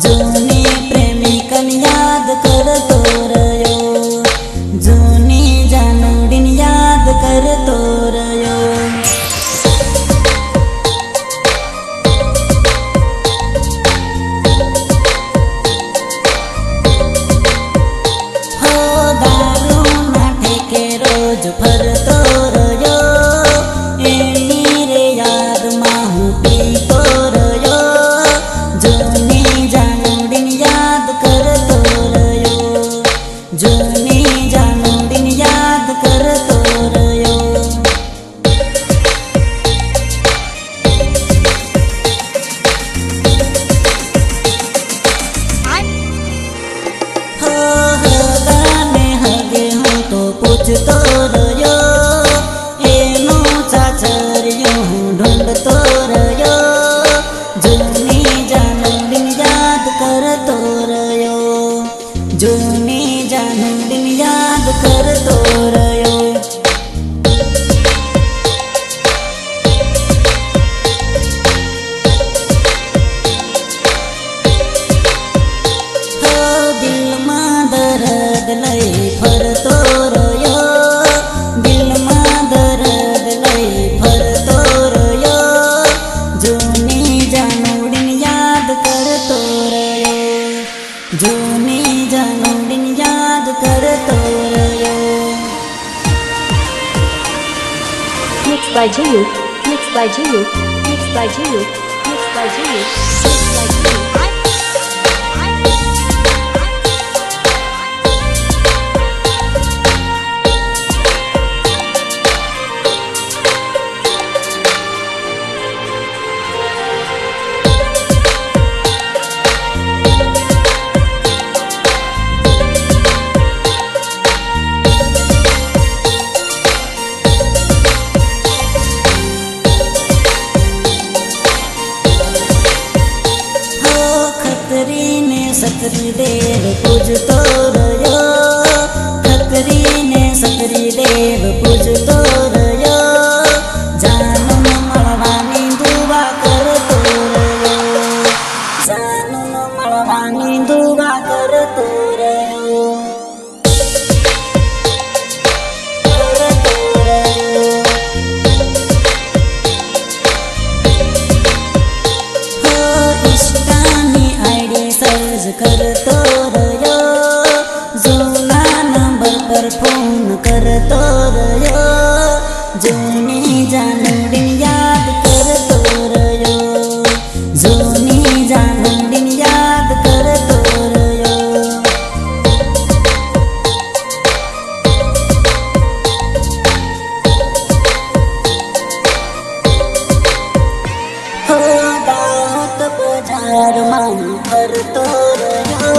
जूनी प्रेमिकन याद करतो रयो, जूनी जानवडीन याद करतो रयो। हो दारू ना ठेके रोज फरतो रयो, एनी रे याद मां हूँ पीतो रयो, जूनी जानवडीन याद करतो रयो, जूनी जानवडीन याद करतो रयो। हो गाने हगे हूँ तो पूछतो रयो, एनो चाचरियो हूँ ढूंढतो रयो, जूनी जानवडीन याद करतो रयो, जूनी जानवडीन याद करतो रयो। हो दिल में दर्द लई फरतो रयो, दिल में दर्द लई फरतो रयो, जूनी जानवडीन याद करतो रयो, जूनी जानवडीन याद करतो रयो। Mixed by Jiyu, mixed by Jiyu, mixed by Jiyu, mixed by Jiyu, mixed by Jiyu. हो खतरी ने सतरी देव पूजतो रयो, खतरी ने सतरी देव पूजतो रयो, जानून मळवानी दुवा करतो रयो, जानून मळवानी दुवा करतो रयो, करतो रयो। हो इष्टानी आईडी सर्च करतो रयो, जुना नंबर पर फोन करतो रयो, जूनी जानवडीन याद करतो रयो, जूनी जानवडीन याद करतो रयो। हो दावत बाजार मां फरतो रयो,